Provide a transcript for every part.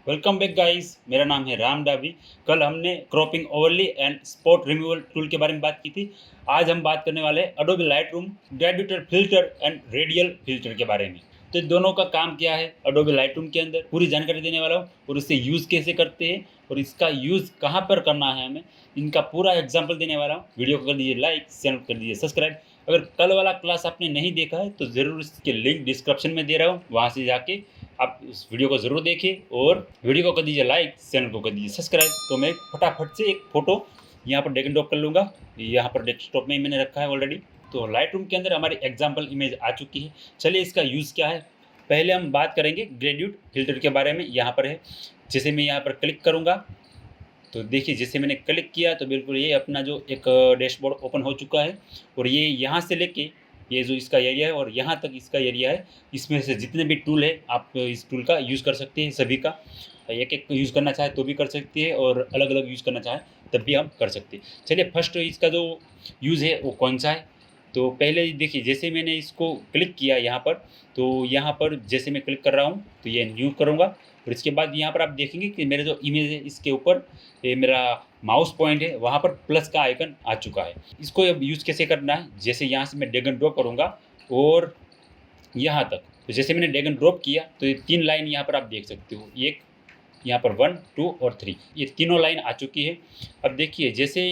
Welcome back guys. मेरा नाम है राम डाबी। कल हमने cropping overly and spot removal tool के बारे में बात की थी। आज हम बात करने वाले हैं Adobe Lightroom graduated filter and radial filter के बारे में। तो इन दोनों का काम क्या है अडोबी लाइटरूम के अंदर पूरी जानकारी देने वाला हूँ, और इससे यूज़ कैसे करते हैं और इसका यूज़ कहाँ पर करना है हमें, इनका पूरा एग्जाम्पल देने वाला हूँ। वीडियो को कर दीजिए लाइक, चैनल को कर दीजिए सब्सक्राइब। अगर कल वाला क्लास आपने नहीं देखा है तो ज़रूर इसके लिंक डिस्क्रिप्शन में दे रहा हूँ, वहाँ से जाके आप इस वीडियो को ज़रूर देखिए और वीडियो को कर दीजिए लाइक, चैनल को कर दीजिए सब्सक्राइब। तो मैं फटाफट से एक फ़ोटो यहाँ पर ड्रैग एंड ड्रॉप कर लूँगा। यहाँ पर डेस्कटॉप में ही मैंने रखा है ऑलरेडी। तो लाइट रूम के अंदर हमारी एग्जाम्पल इमेज आ चुकी है। चलिए इसका यूज़ क्या है, पहले हम बात करेंगे ग्रेडिएंट फिल्टर के बारे में। यहाँ पर है, जैसे मैं यहाँ पर क्लिक करूँगा तो देखिए जैसे मैंने क्लिक किया तो बिल्कुल ये अपना जो एक डैशबोर्ड ओपन हो चुका है। और ये यहाँ से लेके ये जो इसका एरिया है और यहाँ तक इसका एरिया है, इसमें से जितने भी टूल है आप इस टूल का यूज़ कर सकते हैं। सभी का एक एक यूज़ करना चाहे तो भी कर सकते हैं और अलग अलग यूज़ करना चाहे तब भी हम कर सकते हैं। चलिए फर्स्ट इसका जो यूज़ है वो कौन सा है। तो पहले देखिए जैसे मैंने इसको क्लिक किया यहाँ पर, तो यहाँ पर जैसे मैं क्लिक कर रहा हूँ तो ये न्यू करूँगा। और इसके बाद यहाँ पर आप देखेंगे कि मेरे जो इमेज है इसके ऊपर ये मेरा माउस पॉइंट है, वहाँ पर प्लस का आइकन आ चुका है। इसको अब यूज़ कैसे करना है, जैसे यहाँ से मैं ड्रैग एंड ड्रॉप करूँगा और यहाँ तक, तो जैसे मैंने ड्रैग एंड ड्रॉप किया तो ये 3 लाइन यहाँ पर आप देख सकते हो। एक यहाँ पर 1, 2 और 3, ये तीनों लाइन आ चुकी है। अब देखिए जैसे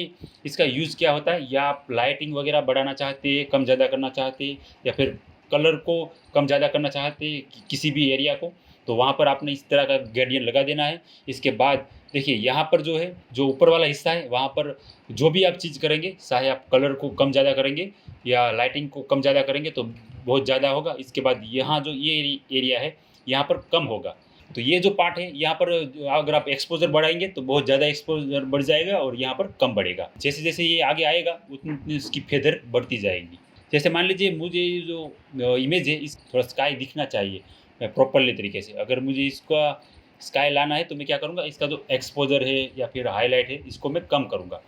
इसका यूज़ क्या होता है, या आप लाइटिंग वगैरह बढ़ाना चाहते हैं, कम ज़्यादा करना चाहते हैं, या फिर कलर को कम ज़्यादा करना चाहते हैं किसी भी एरिया को, तो वहाँ पर आपने इस तरह का ग्रेडियंट लगा देना है। इसके बाद देखिए यहाँ पर जो है, जो ऊपर वाला हिस्सा है, वहाँ पर जो भी आप चीज़ करेंगे, चाहे आप कलर को कम ज़्यादा करेंगे या लाइटिंग को कम ज़्यादा करेंगे तो बहुत ज़्यादा होगा। इसके बाद यहाँ जो ये एरिया है यहाँ पर कम होगा। तो ये जो पार्ट है यहाँ पर अगर आप एक्सपोजर बढ़ाएंगे तो बहुत ज़्यादा एक्सपोजर बढ़ जाएगा और यहाँ पर कम बढ़ेगा। जैसे जैसे ये आगे आएगा उतनी उतनी इसकी फेदर बढ़ती जाएगी। जैसे मान लीजिए मुझे ये जो इमेज है इस थोड़ा स्काई दिखना चाहिए प्रॉपरली तरीके से, अगर मुझे इसका स्काई लाना है तो मैं क्या करूँगा, इसका जो एक्सपोजर है या फिर हाईलाइट है इसको मैं कम करूँगा।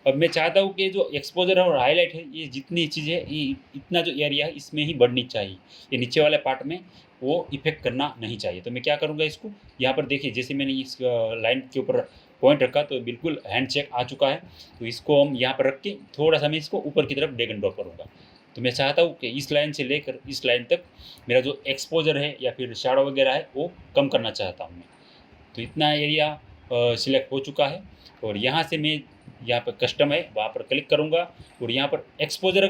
अब मैं चाहता हूँ कि जो एक्सपोजर है और हाईलाइट है ये जितनी चीज़ें है ये इतना जो एरिया है इसमें ही बढ़नी चाहिए, ये नीचे वाले पार्ट में वो इफेक्ट करना नहीं चाहिए। तो मैं क्या करूँगा, इसको यहाँ पर देखिए जैसे मैंने इस लाइन के ऊपर पॉइंट रखा तो बिल्कुल हैंड चेक आ चुका है। तो इसको हम यहाँ पर रख के थोड़ा सा मैं इसको ऊपर की तरफ ड्रैग एंड ड्रॉप करूँगा। तो मैं चाहता हूँ कि इस लाइन से लेकर इस लाइन तक मेरा जो एक्सपोजर है या फिर शैडो वगैरह है वो कम करना चाहता हूँ मैं। तो इतना एरिया सिलेक्ट हो चुका है और यहाँ से मैं यहाँ पर कस्टम है वहाँ पर क्लिक करूँगा और यहाँ पर एक्सपोजर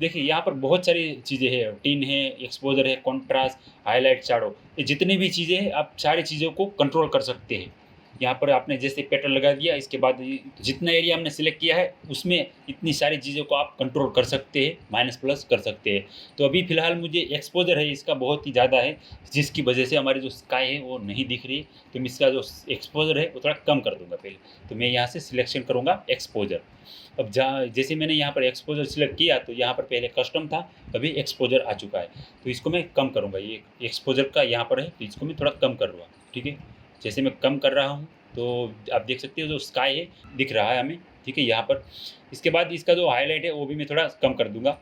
देखिए यहाँ पर बहुत सारी चीज़ें हैं, टिन है, एक्सपोजर है, कॉन्ट्रास्ट, हाईलाइट, शैडो, ये जितनी भी चीज़ें हैं आप सारी चीज़ों को कंट्रोल कर सकते हैं। यहाँ पर आपने जैसे पैटर्न लगा दिया, इसके बाद जितना एरिया हमने सिलेक्ट किया है उसमें इतनी सारी चीज़ों को आप कंट्रोल कर सकते हैं, माइनस प्लस कर सकते हैं। तो अभी फ़िलहाल मुझे एक्सपोजर है इसका बहुत ही ज़्यादा है, जिसकी वजह से हमारी जो स्काई है वो नहीं दिख रही। तो मैं इसका जो एक्सपोजर है वो थोड़ा कम कर दूंगा पहले। तो मैं यहाँ से सिलेक्शन करूँगा एक्सपोजर। अब जहाँ जैसे मैंने यहाँ पर एक्सपोजर सिलेक्ट किया तो यहाँ पर पहले कस्टम था, अभी एक्सपोजर आ चुका है। तो इसको मैं कम करूँगा, ये एक्सपोजर का यहाँ पर है तो इसको मैं थोड़ा कम कर लूँगा। ठीक है, जैसे मैं कम कर रहा हूँ तो आप देख सकते हो जो स्काई है दिख रहा है हमें। ठीक है, यहाँ पर इसके बाद इसका जो हाईलाइट है वो भी मैं थोड़ा कम कर दूँगा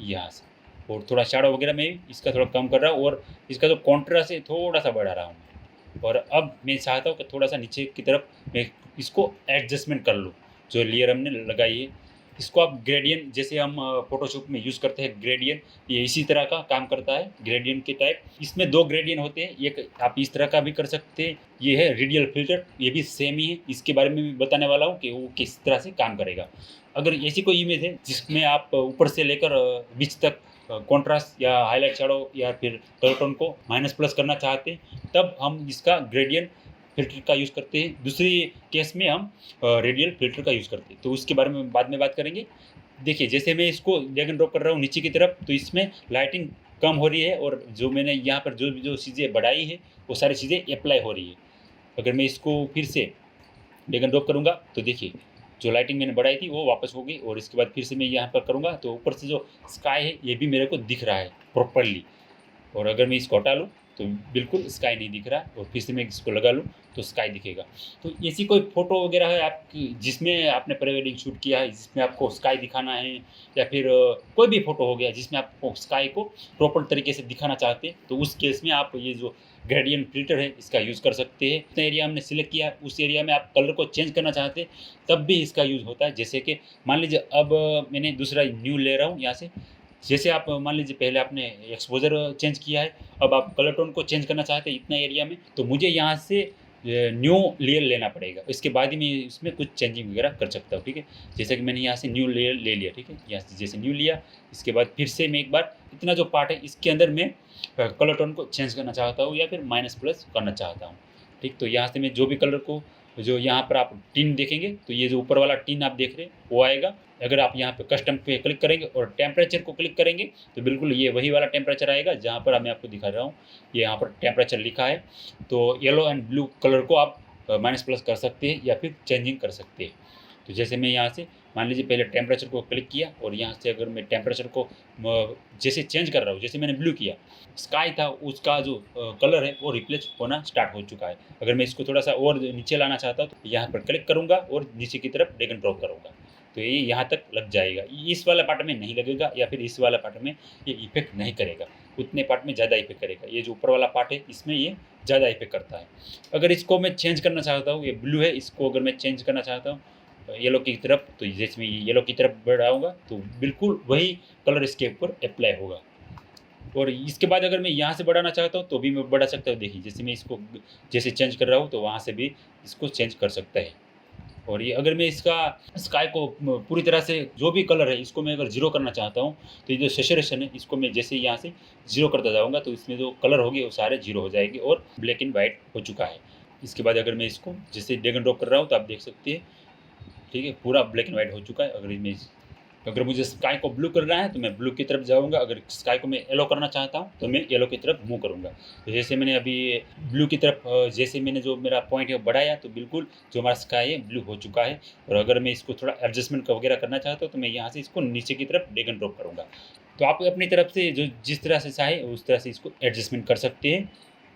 यहाँ से, और थोड़ा शैडो वगैरह में इसका थोड़ा कम कर रहा हूँ और इसका जो कॉन्ट्रास्ट है थोड़ा सा बढ़ा रहा हूँ। और अब मैं चाहता हूँ कि थोड़ा सा नीचे की तरफ मैं इसको एडजस्टमेंट कर लूँ। जो लेयर हमने लगाई है इसको आप ग्रेडियंट, जैसे हम फोटोशॉप में यूज़ करते हैं ग्रेडियंट, ये इसी तरह का काम करता है ग्रेडियंट के टाइप। इसमें 2 ग्रेडियंट होते हैं, एक आप इस तरह का भी कर सकते हैं, ये है रेडियल फिल्टर, ये भी सेम ही है। इसके बारे में भी बताने वाला हूँ कि वो किस तरह से काम करेगा। अगर ऐसी कोई इमेज है जिसमें आप ऊपर से लेकर बीच तक कॉन्ट्रास्ट या हाईलाइट, शैडो या फिर कलर टोन को माइनस प्लस करना चाहते हैं तब हम इसका ग्रेडियंट फिल्टर का यूज़ करते हैं। दूसरी केस में हम रेडियल फिल्टर का यूज़ करते हैं, तो उसके बारे में बाद में बात करेंगे। देखिए जैसे मैं इसको ड्रैग एंड ड्रॉप कर रहा हूँ नीचे की तरफ तो इसमें लाइटिंग कम हो रही है और जो मैंने यहाँ पर जो जो चीज़ें बढ़ाई है वो सारी चीज़ें अप्लाई हो रही है। अगर मैं इसको फिर से ड्रैग एंड ड्रॉप करूँगा तो देखिए जो लाइटिंग मैंने बढ़ाई थी वो वापस हो गई, और इसके बाद फिर से मैं यहाँ पर करूँगा तो ऊपर से जो स्काई है ये भी मेरे को दिख रहा है प्रॉपरली। और अगर मैं इसको हटा लूँ तो बिल्कुल स्काई नहीं दिख रहा, और फिर से मैं इसको लगा लूँ तो स्काई दिखेगा। तो ऐसी कोई फ़ोटो वगैरह है आपकी जिसमें आपने प्री वेडिंग शूट किया है, जिसमें आपको स्काई दिखाना है, या फिर कोई भी फ़ोटो हो गया जिसमें आपको स्काई को प्रॉपर तरीके से दिखाना चाहते हैं, तो उस केस में आप ये जो ग्रेडियंट फ़िल्टर है इसका यूज़ कर सकते हैं। जितना एरिया हमने सिलेक्ट किया उस एरिया में आप कलर को चेंज करना चाहते हैं, तब भी इसका यूज़ होता है। जैसे कि मान लीजिए अब मैंने दूसरा न्यू ले रहा हूँ यहाँ से, जैसे आप मान लीजिए पहले आपने एक्सपोज़र चेंज किया है, अब आप कलर टोन को चेंज करना चाहते हैं इतना एरिया में, तो मुझे यहाँ से न्यू लेयर लेना पड़ेगा। इसके बाद ही मैं इसमें कुछ चेंजिंग वगैरह कर सकता हूँ, ठीक है। जैसे कि मैंने यहाँ से न्यू लेयर ले लिया, ठीक है। यहाँ से जैसे न्यू लिया, इसके बाद फिर से मैं एक बार इतना जो पार्ट है इसके अंदर मैं कलर टोन को चेंज करना चाहता हूँ, या फिर माइनस प्लस करना चाहता हूँ, ठीक। तो यहाँ से मैं जो भी कलर को, जो यहाँ पर आप टिन देखेंगे तो ये जो ऊपर वाला टिन आप देख रहे हैं वो आएगा। अगर आप यहाँ पे कस्टम पे क्लिक करेंगे और टेम्परेचर को क्लिक करेंगे तो बिल्कुल ये वही वाला टेम्परेचर आएगा जहाँ पर मैं आपको दिखा रहा हूँ। ये यहाँ पर टेम्परेचर लिखा है, तो येलो एंड ब्लू कलर को आप माइनस प्लस कर सकते हैं या फिर चेंजिंग कर सकते हैं। तो जैसे मैं यहाँ से मान लीजिए पहले टेम्परेचर को क्लिक किया, और यहाँ से अगर मैं टेम्परेचर को जैसे चेंज कर रहा हूँ, जैसे मैंने ब्लू किया, स्काई था उसका जो कलर है वो रिप्लेस होना स्टार्ट हो चुका है। अगर मैं इसको थोड़ा सा और नीचे लाना चाहता हूँ तो यहाँ पर क्लिक करूँगा और नीचे की तरफ ड्रैग एंड ड्रॉप करूँगा, तो ये यहाँ तक लग जाएगा। इस वाला पार्ट में नहीं लगेगा, या फिर इस वाला पार्ट में ये इफेक्ट नहीं करेगा, उतने पार्ट में ज़्यादा इफेक्ट करेगा। ये जो ऊपर वाला पार्ट है इसमें ये ज़्यादा इफेक्ट करता है। अगर इसको मैं चेंज करना चाहता हूँ, ये ब्लू है, इसको अगर मैं चेंज करना चाहता हूँ येलो की तरफ, तो जैसे मैं येलो की तरफ बढ़ाऊँगा तो बिल्कुल वही कलर इसके ऊपर अप्लाई होगा। और इसके बाद अगर मैं यहाँ से बढ़ाना चाहता हूँ तो भी मैं बढ़ा सकता हूँ। देखिए जैसे मैं इसको जैसे चेंज कर रहा हूँ तो वहाँ से भी इसको चेंज कर सकता है। और ये अगर मैं इसका स्काई को पूरी तरह से जो भी कलर है इसको मैं अगर ज़ीरो करना चाहता हूँ, तो ये जो सैचुरेशन है इसको मैं जैसे यहाँ से ज़ीरो करता जाऊँगा तो इसमें जो कलर होंगे वो सारे ज़ीरो हो जाएंगे और ब्लैक एंड वाइट हो चुका है। इसके बाद अगर मैं इसको जैसे ड्रैग एंड ड्रॉप कर रहा हूँ तो आप देख सकते हैं, ठीक है, पूरा ब्लैक एंड वाइट हो चुका है। अगर मुझे स्काई को ब्लू करना है तो मैं ब्लू की तरफ जाऊँगा, अगर स्काई को मैं येलो करना चाहता हूँ तो मैं येलो की तरफ मूव करूँगा। तो जैसे मैंने अभी ब्लू की तरफ जैसे मैंने जो मेरा पॉइंट है वो बढ़ाया तो बिल्कुल जो हमारा स्काई है ब्लू हो चुका है। और अगर मैं इसको थोड़ा एडजस्टमेंट वगैरह करना चाहता हूँ तो मैं यहाँ से इसको नीचे की तरफ ड्रैग एंड ड्रॉप करूँगा। तो आप अपनी तरफ से जो जिस तरह से चाहे उस तरह से इसको एडजस्टमेंट कर सकते हैं।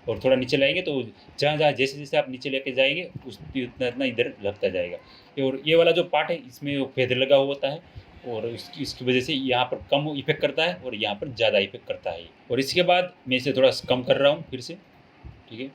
और थोड़ा नीचे लाएंगे तो जहाँ जैसे आप नीचे लेके जाएंगे उतना इधर लगता जाएगा। और ये वाला जो पार्ट है इसमें वो फेदर लगा हुआ होता है, और इसकी वजह से यहाँ पर कम इफेक्ट करता है और यहाँ पर ज़्यादा इफेक्ट करता है। और इसके बाद मैं इसे थोड़ा कम कर रहा हूँ फिर से, ठीक है।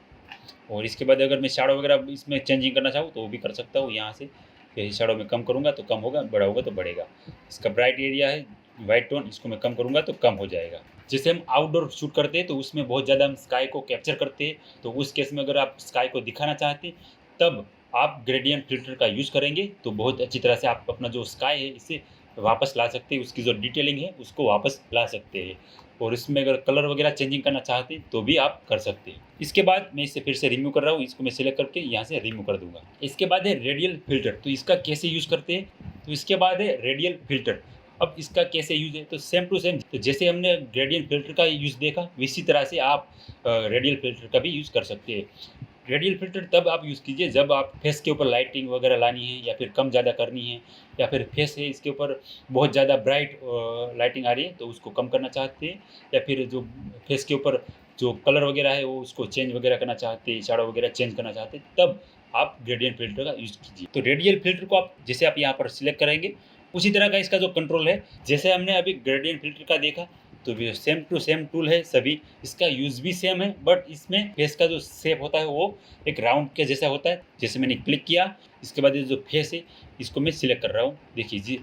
और इसके बाद अगर मैं शैडो वगैरह इसमें चेंजिंग करना चाहूँ तो वो भी कर सकता हूँ। यहाँ से शैडो में कम करूँगा तो कम होगा, बड़ा होगा तो बढ़ेगा। इसका ब्राइट एरिया है वाइट टोन, इसको मैं कम करूँगा तो कम हो जाएगा। जैसे हम आउटडोर शूट करते हैं तो उसमें बहुत ज़्यादा हम स्काई को कैप्चर करते हैं, तो उस केस में अगर आप स्काई को दिखाना चाहते हैं तब आप ग्रेडियंट फिल्टर का यूज़ करेंगे तो बहुत अच्छी तरह से आप अपना जो स्काई है इसे वापस ला सकते हैं, उसकी जो डिटेलिंग है उसको वापस ला सकते हैं। और इसमें अगर कलर वगैरह चेंजिंग करना चाहते हैं तो भी आप कर सकते हैं। इसके बाद मैं इसे फिर से रिमूव कर रहा हूँ, इसको मैं सिलेक्ट करके यहाँ से रिमूव कर दूंगा। इसके बाद है रेडियल फिल्टर, तो इसका कैसे यूज़ करते हैं, तो इसके बाद है रेडियल फिल्टर। अब इसका कैसे यूज़ है, तो सेम टू सेम तो जैसे हमने ग्रेडियंट फिल्टर का यूज़ देखा इसी तरह से आप रेडियल फिल्टर का भी यूज़ कर सकते हैं। रेडियल फिल्टर तब आप यूज़ कीजिए जब आप फेस के ऊपर लाइटिंग वगैरह लानी है, या फिर कम ज़्यादा करनी है, या फिर फेस है इसके ऊपर बहुत ज़्यादा ब्राइट लाइटिंग आ रही है तो उसको कम करना चाहते हैं, या फिर जो फेस के ऊपर जो कलर वगैरह है वो उसको चेंज वगैरह करना चाहते हैं, शैडो वगैरह चेंज करना चाहते हैं, तब आप ग्रेडियंट फिल्टर का यूज़ कीजिए। तो रेडियल फिल्टर को आप जैसे आप यहाँ पर सिलेक्ट करेंगे उसी तरह का इसका जो कंट्रोल है, जैसे हमने अभी ग्रेडियंट फिल्टर का देखा तो भी सेम टू सेम टूल है सभी, इसका यूज़ भी सेम है, बट इसमें फेस का जो शेप होता है वो एक राउंड के जैसा होता है। जैसे मैंने क्लिक किया इसके बाद ये जो फेस है इसको मैं सिलेक्ट कर रहा हूँ, देखिए जी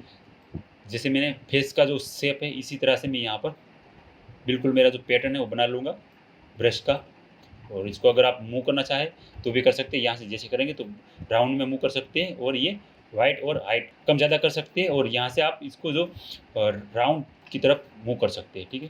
जैसे मैंने फेस का जो शेप है इसी तरह से मैं यहाँ पर बिल्कुल मेरा जो पैटर्न है वो बना लूँगा ब्रश का। और इसको अगर आप मूव करना चाहें तो भी कर सकते हैं, यहाँ से जैसे करेंगे तो राउंड में मूव कर सकते हैं, और ये वाइट और हाइट कम ज़्यादा कर सकते हैं, और यहाँ से आप इसको जो राउंड की तरफ मूव कर सकते हैं, ठीक है।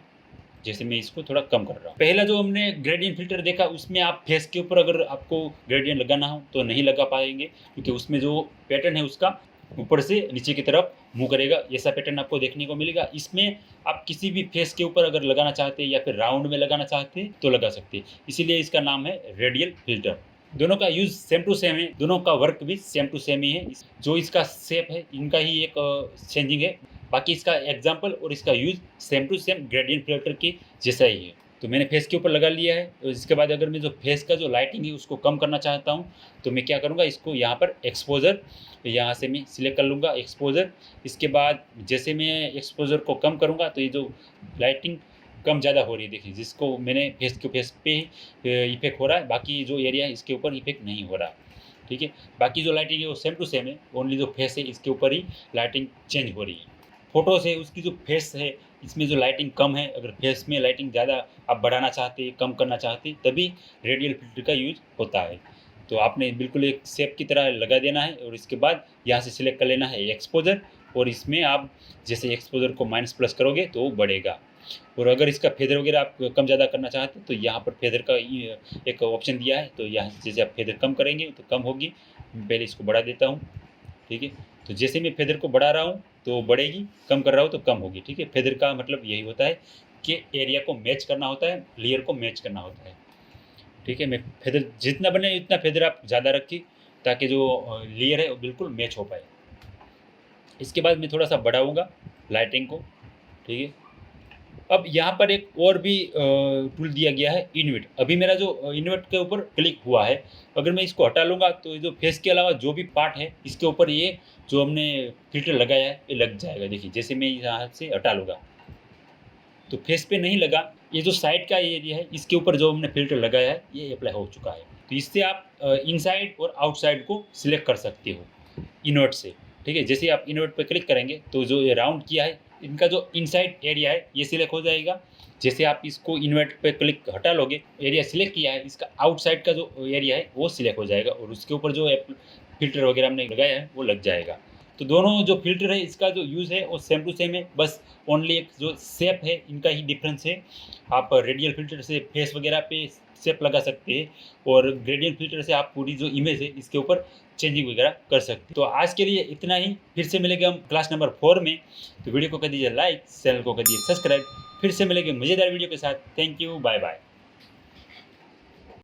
जैसे मैं इसको थोड़ा कम कर रहा हूँ। पहला जो हमने ग्रेडियंट फिल्टर देखा उसमें आप फेस के ऊपर अगर आपको ग्रेडियंट लगाना हो तो नहीं लगा पाएंगे, क्योंकि उसमें जो पैटर्न है उसका ऊपर से नीचे की तरफ मूव करेगा, ऐसा पैटर्न आपको देखने को मिलेगा। इसमें आप किसी भी फेस के ऊपर अगर लगाना चाहते हैं या फिर राउंड में लगाना चाहते हैं तो लगा सकते हैं, इसीलिए इसका नाम है रेडियल फिल्टर। दोनों का यूज़ सेम टू सेम है, दोनों का वर्क भी सेम टू सेम ही है। जो इसका शेप है इनका ही एक चेंजिंग है, बाकी इसका एग्जाम्पल और इसका use same to same gradient filter के जैसा ही है। तो मैंने फेस के ऊपर लगा लिया है। तो इसके बाद अगर मैं जो फेस का जो लाइटिंग है उसको कम करना चाहता हूँ, तो मैं क्या करूँगा, इसको यहाँ पर एक्सपोज़र, यहाँ से मैं सिलेक्ट कर लूँगा एक्सपोज़र। इसके बाद जैसे मैं एक्सपोज़र को कम करूँगा तो ये जो लाइटिंग कम ज़्यादा हो रही है, देखिए जिसको मैंने फेस पे इफ़ेक्ट हो रहा है, बाकी जो एरिया है इसके ऊपर इफ़ेक्ट नहीं हो रहा। ठीक है, बाकी जो लाइटिंग है वो सेम टू सेम है, ओनली जो फेस है इसके ऊपर ही लाइटिंग चेंज हो रही है। फ़ोटो से उसकी जो फेस है इसमें जो लाइटिंग कम है, अगर फेस में लाइटिंग ज़्यादा आप बढ़ाना चाहते हैं, कम करना चाहते हैं, तभी रेडियल फ़िल्टर का यूज़ होता है। तो आपने बिल्कुल एक शेप की तरह लगा देना है और इसके बाद यहाँ से सिलेक्ट कर लेना है एक्सपोज़र, और इसमें आप जैसे एक्सपोज़र को माइनस प्लस करोगे तो वो बढ़ेगा। और अगर इसका फेदर वगैरह आप कम ज़्यादा करना चाहते हैं तो यहाँ पर फेदर का एक ऑप्शन दिया है, तो यहाँ से जैसे आप फेदर कम करेंगे तो कम होगी। मैं पहले इसको बढ़ा देता हूँ। ठीक है, तो जैसे मैं फेदर को बढ़ा रहा हूँ तो बढ़ेगी, कम कर रहा हूँ तो कम होगी। ठीक है, फेदर का मतलब यही होता है कि एरिया को मैच करना होता है, लेयर को मैच करना होता है। ठीक है, मैं फेदर जितना बने उतना फेदर आप ज़्यादा रखिए ताकि जो लेयर है वो बिल्कुल मैच हो पाए। इसके बाद मैं थोड़ा सा बढ़ाऊँगा लाइटिंग को। ठीक है, अब यहाँ पर एक और भी टूल दिया गया है, इन्वर्ट। अभी मेरा जो इन्वर्ट के ऊपर क्लिक हुआ है, अगर मैं इसको हटा लूँगा तो ये जो फेस के अलावा जो भी पार्ट है इसके ऊपर ये जो हमने फ़िल्टर लगाया है ये लग जाएगा। देखिए जैसे मैं यहाँ से हटा लूँगा तो फेस पे नहीं लगा, ये जो साइड का एरिया है इसके ऊपर जो हमने फ़िल्टर लगाया है ये अप्लाई हो चुका है। तो इससे आप इनसाइड और आउटसाइड को सिलेक्ट कर सकते हो इन्वर्ट से। ठीक है, जैसे आप इन्वर्ट पे क्लिक करेंगे तो जो ये राउंड किया है इनका जो इनसाइड एरिया है ये सिलेक्ट हो जाएगा। जैसे आप इसको इन्वर्ट पे क्लिक हटा लोगे, एरिया सिलेक्ट किया है, इसका आउटसाइड का जो एरिया है वो सिलेक्ट हो जाएगा और उसके ऊपर जो फ़िल्टर वगैरह हमने लगाया है वो लग जाएगा। तो दोनों जो फ़िल्टर है इसका जो यूज़ है वो सेम टू सेम है, बस ओनली एक जो शेप है इनका ही डिफरेंस है। आप रेडियल फ़िल्टर से फेस वगैरह पे शेप लगा सकते हैं और ग्रेडियंट फ़िल्टर से आप पूरी जो इमेज है इसके ऊपर चेंजिंग वगैरह कर सकते हैं। तो आज के लिए इतना ही, फिर से मिलेंगे हम क्लास नंबर 4 में। तो वीडियो को कर दीजिए लाइक, चैनल को कर दीजिए सब्सक्राइब। फिर से मिलेंगे मज़ेदार वीडियो के साथ। Thank you, bye bye.